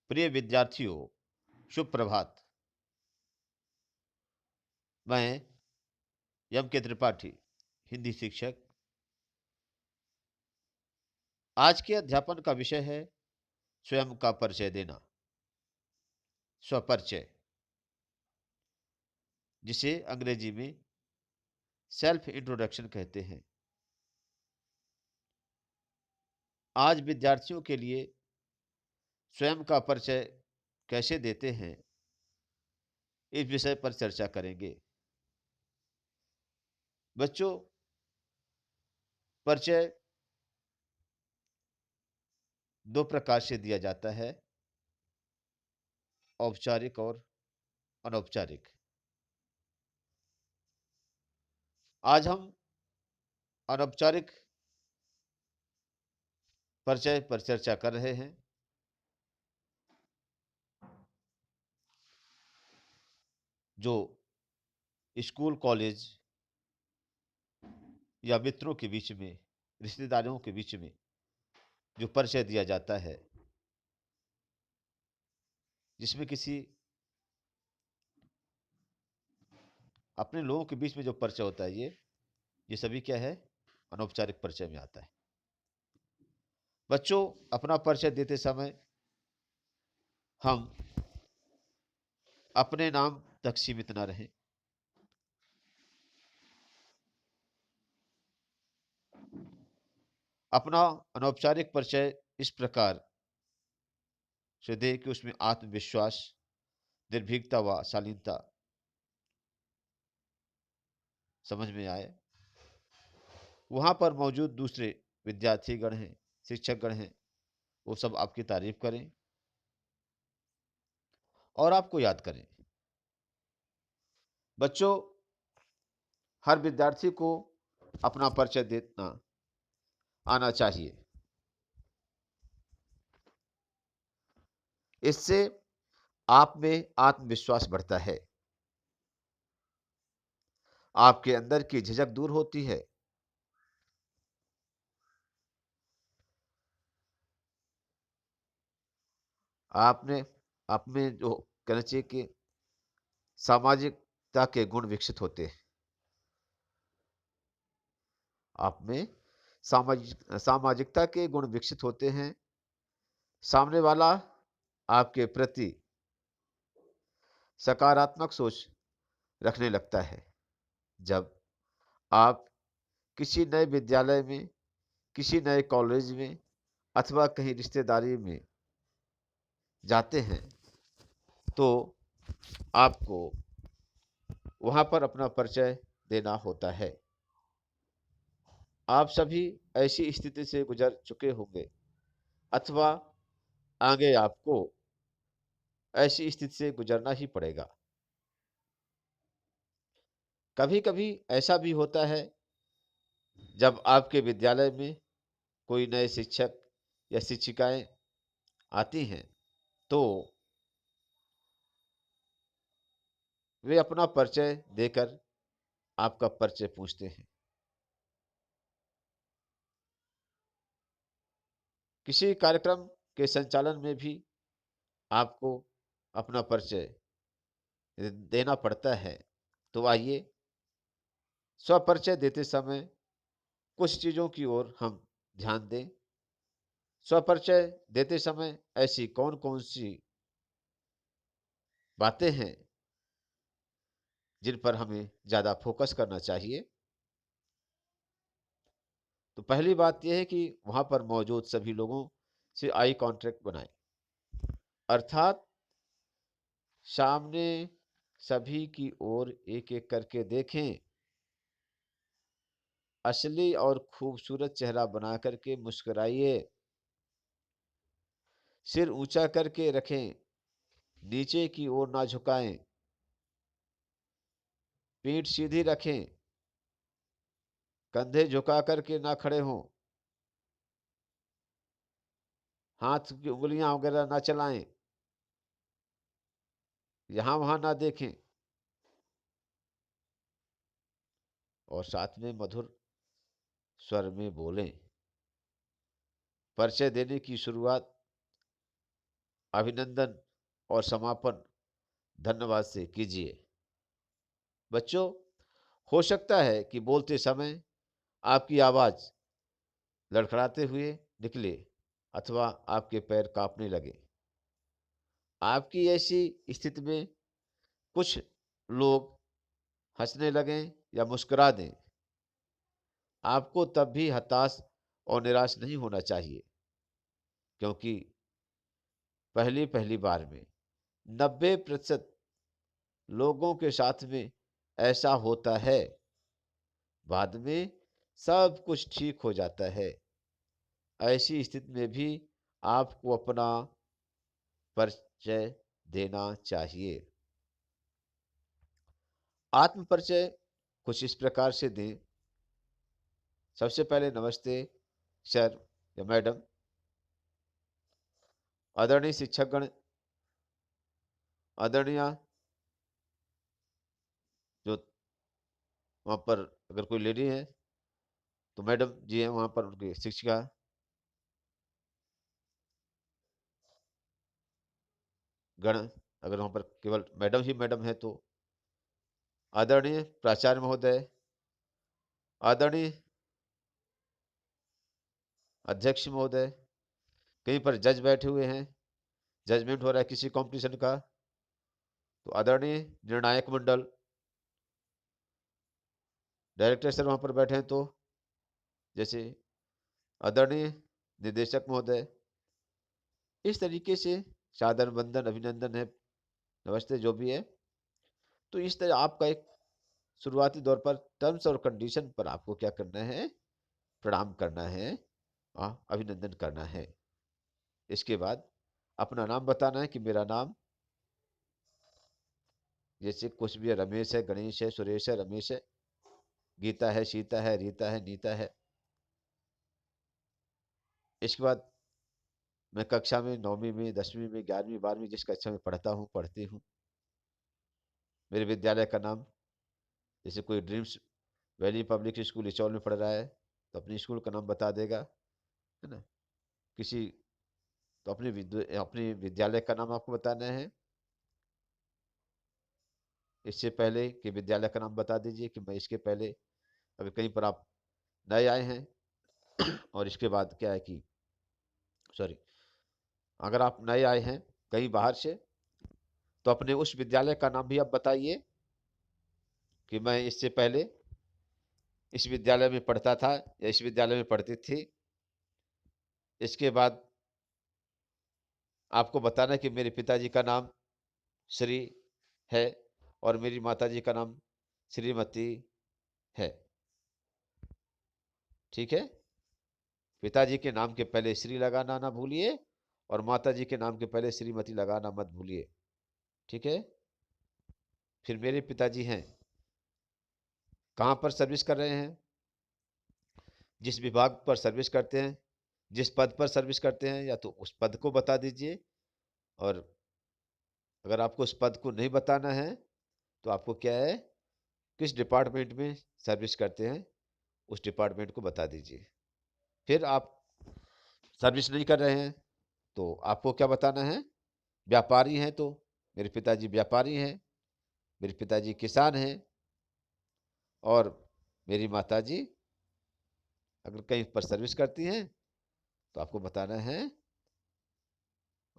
प्रिय विद्यार्थियों, शुभ प्रभात। मैं यम के त्रिपाठी, हिंदी शिक्षक। आज के अध्यापन का विषय है स्वयं का परिचय देना, स्वपरिचय, जिसे अंग्रेजी में सेल्फ इंट्रोडक्शन कहते हैं। आज विद्यार्थियों के लिए स्वयं का परिचय कैसे देते हैं, इस विषय पर चर्चा करेंगे। बच्चों, परिचय दो प्रकार से दिया जाता है, औपचारिक और अनौपचारिक। आज हम अनौपचारिक परिचय पर चर्चा कर रहे हैं। जो स्कूल, कॉलेज या मित्रों के बीच में, रिश्तेदारों के बीच में जो परिचय दिया जाता है, जिसमें किसी अपने लोगों के बीच में जो परिचय होता है, ये सभी क्या है, अनौपचारिक परिचय में आता है। बच्चों, अपना परिचय देते समय हम अपने नाम तक सीमित न रहें। अपना अनौपचारिक परिचय इस प्रकार से दे कि उसमें आत्मविश्वास, निर्भीकता व शालीनता समझ में आए। वहां पर मौजूद दूसरे विद्यार्थीगण हैं, शिक्षकगण हैं, वो सब आपकी तारीफ करें और आपको याद करें। बच्चों, हर विद्यार्थी को अपना परिचय देना आना चाहिए। इससे आप में आत्मविश्वास बढ़ता है, आपके अंदर की झिझक दूर होती है। आपने आप में जो कहना चाहिए कि सामाजिकता के गुण विकसित होते हैं। आप में सामाजिकता के गुण विकसित होते हैं। सामने वाला आपके प्रति सकारात्मक सोच रखने लगता है। जब आप किसी नए विद्यालय में, किसी नए कॉलेज में अथवा कहीं रिश्तेदारी में जाते हैं, तो आपको वहां पर अपना परिचय देना होता है। आप सभी ऐसी स्थिति से गुजर चुके होंगे अथवा आगे आपको ऐसी स्थिति से गुजरना ही पड़ेगा। कभी कभी ऐसा भी होता है, जब आपके विद्यालय में कोई नए शिक्षक या शिक्षिकाएं आती हैं, तो वे अपना परिचय देकर आपका परिचय पूछते हैं। किसी कार्यक्रम के संचालन में भी आपको अपना परिचय देना पड़ता है। तो आइए, स्वपरिचय देते समय कुछ चीज़ों की ओर हम ध्यान दें। स्वपरिचय देते समय ऐसी कौन कौन सी बातें हैं जिन पर हमें ज़्यादा फोकस करना चाहिए। तो पहली बात यह है कि वहाँ पर मौजूद सभी लोगों से आई कांटेक्ट बनाएं, अर्थात सामने सभी की ओर एक एक करके देखें। असली और खूबसूरत चेहरा बना करके मुस्कुराइए। सिर ऊंचा करके रखें, नीचे की ओर ना झुकाएं। पीठ सीधी रखें, कंधे झुका करके ना खड़े हों। हाथ की उंगलियां वगैरह ना चलाएं, यहां वहां ना देखें। और साथ में मधुर स्वर में बोलें। परिचय देने की शुरुआत अभिनंदन और समापन धन्यवाद से कीजिए। बच्चों, हो सकता है कि बोलते समय आपकी आवाज़ लड़खड़ाते हुए निकले अथवा आपके पैर कांपने लगे। आपकी ऐसी स्थिति में कुछ लोग हंसने लगें या मुस्कुरा दें, आपको तब भी हताश और निराश नहीं होना चाहिए, क्योंकि पहली पहली बार में 90% लोगों के साथ में ऐसा होता है। बाद में सब कुछ ठीक हो जाता है। ऐसी स्थिति में भी आपको अपना परिचय देना चाहिए। आत्म परिचय कुछ इस प्रकार से दें। सबसे पहले नमस्ते सर या मैडम, आदरणीय शिक्षकगण, आदरणीय जो वहाँ पर अगर कोई लेडी है तो मैडम जी हैं, वहाँ पर उनकी शिक्षिका, गण अगर वहाँ पर केवल मैडम ही मैडम है तो आदरणीय प्राचार्य महोदय, आदरणीय अध्यक्ष महोदय, कहीं पर जज बैठे हुए हैं, जजमेंट हो रहा है किसी कंपटीशन का, तो आदरणीय निर्णायक मंडल, डायरेक्टर सर वहाँ पर बैठे हैं तो जैसे आदरणीय निदेशक महोदय, इस तरीके से सादर वंदन अभिनंदन है, नमस्ते जो भी है। तो इस तरह आपका एक शुरुआती दौर पर टर्म्स और कंडीशन पर आपको क्या करना है, प्रणाम करना है, अभिनंदन करना है। इसके बाद अपना नाम बताना है कि मेरा नाम जैसे कुछ भी है, रमेश है, गणेश है, सुरेश है, रमेश है, गीता है, सीता है, रीता है, नीता है। इसके बाद मैं कक्षा में 9वीं में, 10वीं में, 11वीं 12वीं जिस कक्षा में पढ़ता हूँ पढ़ती हूँ, मेरे विद्यालय का नाम, जैसे कोई ड्रीम्स वैली पब्लिक स्कूल इचौल में पढ़ रहा है तो अपने स्कूल का नाम बता देगा, है ना। किसी तो अपने विद्यालय का नाम आपको बताना है। इससे पहले कि विद्यालय का नाम बता दीजिए कि मैं इसके पहले, अगर कहीं पर आप नए आए हैं और इसके बाद क्या है कि सॉरी, अगर आप नए आए हैं कहीं बाहर से तो अपने उस विद्यालय का नाम भी आप बताइए कि मैं इससे पहले इस विद्यालय में पढ़ता था या इस विद्यालय में पढ़ती थी। इसके बाद आपको बताना है कि मेरे पिताजी का नाम श्री है और मेरी माताजी का नाम श्रीमती है। ठीक है, पिताजी के नाम के पहले श्री लगाना ना भूलिए और माताजी के नाम के पहले श्रीमती लगाना मत भूलिए। ठीक है, फिर मेरे पिताजी हैं, कहाँ पर सर्विस कर रहे हैं, जिस विभाग पर सर्विस करते हैं, जिस पद पर सर्विस करते हैं, या तो उस पद को बता दीजिए। और अगर आपको उस पद को नहीं बताना है तो आपको क्या है, किस डिपार्टमेंट में सर्विस करते हैं उस डिपार्टमेंट को बता दीजिए। फिर आप सर्विस नहीं कर रहे हैं तो आपको क्या बताना है, व्यापारी हैं तो मेरे पिताजी व्यापारी हैं, मेरे पिताजी किसान हैं और मेरी माताजी अगर कहीं पर सर्विस करती हैं तो आपको बताना है,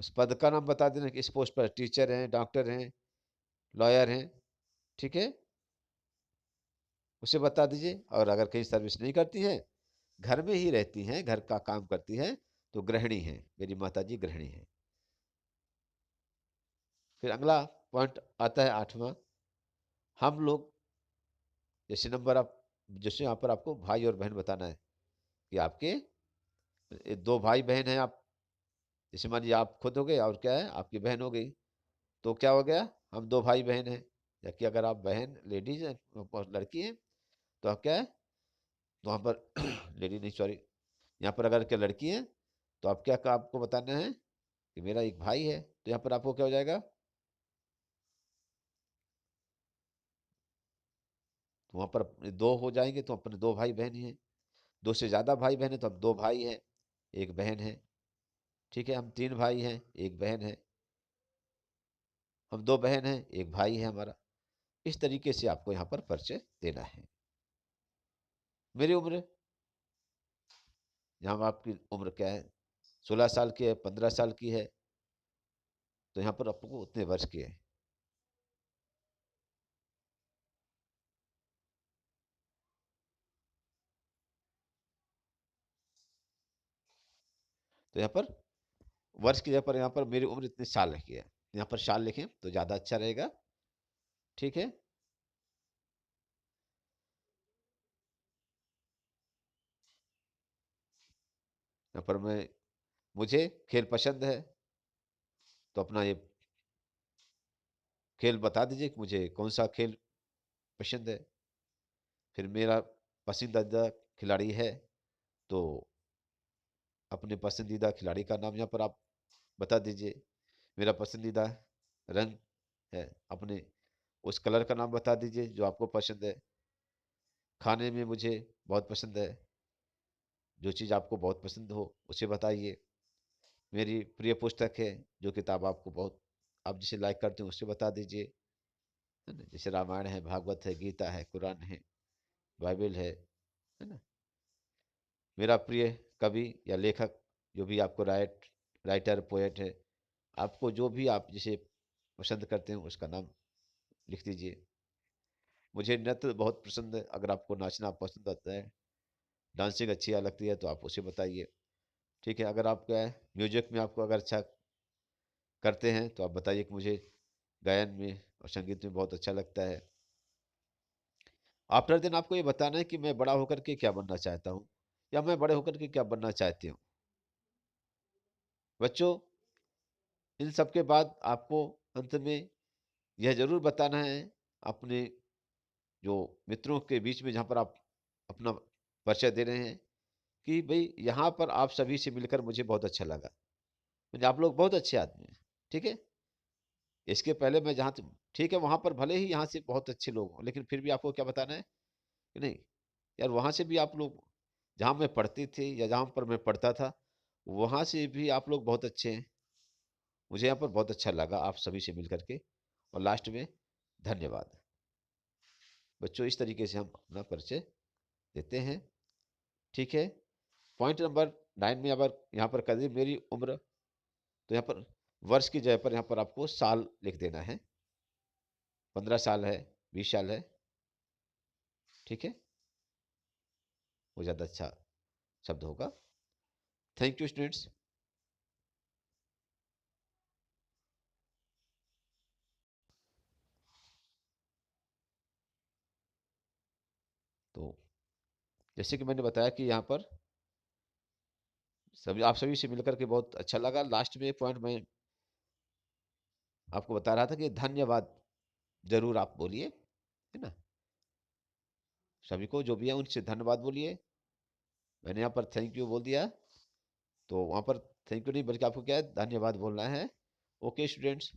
उस पद का नाम बता देना कि इस पोस्ट पर टीचर हैं, डॉक्टर हैं, लॉयर हैं। ठीक है, उसे बता दीजिए। और अगर कहीं सर्विस नहीं करती हैं, घर में ही रहती हैं, घर का काम करती हैं, तो गृहिणी हैं, मेरी माताजी गृहिणी हैं। फिर अगला पॉइंट आता है 8वां, हम लोग, जैसे नंबर आप, जैसे यहाँ पर आपको भाई और बहन बताना है कि आपके दो भाई बहन हैं आप, जैसे मान लीजिए आप खुद हो गए और क्या है आपकी बहन हो गई, तो क्या हो गया, हम दो भाई बहन हैं। या कि अगर आप बहन लेडीज हैं और लड़की हैं तो आप क्या है, तो वहाँ पर लेडी नहीं सॉरी, यहाँ पर अगर क्या लड़की है तो आप क्या आपको बताना है कि मेरा एक भाई है, तो यहाँ पर आपको क्या हो जाएगा, तो वहाँ पर अपने दो हो जाएंगे तो अपने दो भाई बहन ही हैं। दो से ज़्यादा भाई बहन है तो हम दो भाई हैं, एक बहन है। ठीक है, हम तीन भाई हैं, एक बहन है। हम 2 बहन हैं, 1 भाई है हमारा। इस तरीके से आपको यहाँ पर परिचय देना है। मेरी उम्र, यहाँ आपकी उम्र क्या है, 16 साल की है, 15 साल की है, तो यहाँ पर आपको उतने वर्ष की है। तो यहाँ पर वर्ष की जगह पर यहाँ पर मेरी उम्र इतने साल की है, यहाँ पर साल लिखें तो ज़्यादा अच्छा रहेगा। ठीक है। यहाँ पर मुझे खेल पसंद है, तो अपना ये खेल बता दीजिए कि मुझे कौन सा खेल पसंद है। फिर मेरा पसंदीदा खिलाड़ी है, तो अपने पसंदीदा खिलाड़ी का नाम यहाँ पर आप बता दीजिए। मेरा पसंदीदा रंग है, अपने उस कलर का नाम बता दीजिए जो आपको पसंद है। खाने में मुझे बहुत पसंद है, जो चीज़ आपको बहुत पसंद हो उसे बताइए। मेरी प्रिय पुस्तक है, जो किताब आपको बहुत, आप जिसे लाइक करते हो उसे बता दीजिए, है ना। जैसे रामायण है, भागवत है, गीता है, कुरान है, बाइबल है ना। मेरा प्रिय कवि या लेखक, जो भी आपको राइटर पोएट है, आपको जो भी आप जिसे पसंद करते हैं उसका नाम लिख दीजिए। मुझे नृत्य बहुत पसंद है, अगर आपको नाचना पसंद आता है, डांसिंग अच्छी लगती है तो आप उसे बताइए। ठीक है। अगर आप क्या है, म्यूजिक में आपको अगर अच्छा करते हैं तो आप बताइए कि मुझे गायन में और संगीत में बहुत अच्छा लगता है। आफ्टर दिन आपको ये बताना है कि मैं बड़ा होकर के क्या बनना चाहता हूँ, या मैं बड़े होकर के क्या बनना चाहती हूँ। बच्चों, इन सब के बाद आपको अंत में यह जरूर बताना है अपने जो मित्रों के बीच में, जहाँ पर आप अपना परिचय दे रहे हैं, कि भाई यहाँ पर आप सभी से मिलकर मुझे बहुत अच्छा लगा, मुझे आप लोग बहुत अच्छे आदमी हैं। ठीक है। इसके पहले मैं जहाँ ठीक है, वहाँ पर भले ही यहाँ से बहुत अच्छे लोग हों, लेकिन फिर भी आपको क्या बताना है कि नहीं यार, वहाँ से भी आप लोग, जहाँ मैं पढ़ती थी या जहाँ पर मैं पढ़ता था, वहाँ से भी आप लोग बहुत अच्छे हैं। मुझे यहाँ पर बहुत अच्छा लगा आप सभी से मिल करके। और लास्ट में धन्यवाद। बच्चों, इस तरीके से हम अपना परिचय देते हैं। ठीक है। पॉइंट नंबर 9 में अगर यहाँ पर कर दी मेरी उम्र, तो यहाँ पर वर्ष की जगह पर यहाँ पर आपको साल लिख देना है। 15 साल है, 20 साल है। ठीक है। वो ज़्यादा अच्छा शब्द होगा। Thank you students. तो जैसे कि मैंने बताया कि यहाँ पर सभी, आप सभी से मिलकर के बहुत अच्छा लगा। लास्ट में एक पॉइंट मैं आपको बता रहा था कि धन्यवाद जरूर आप बोलिए, है ना। सभी को जो भी है उनसे धन्यवाद बोलिए। मैंने यहाँ पर थैंक यू बोल दिया, तो वहाँ पर थैंक यू नहीं बल्कि आपको क्या है, धन्यवाद बोलना है। Okay students.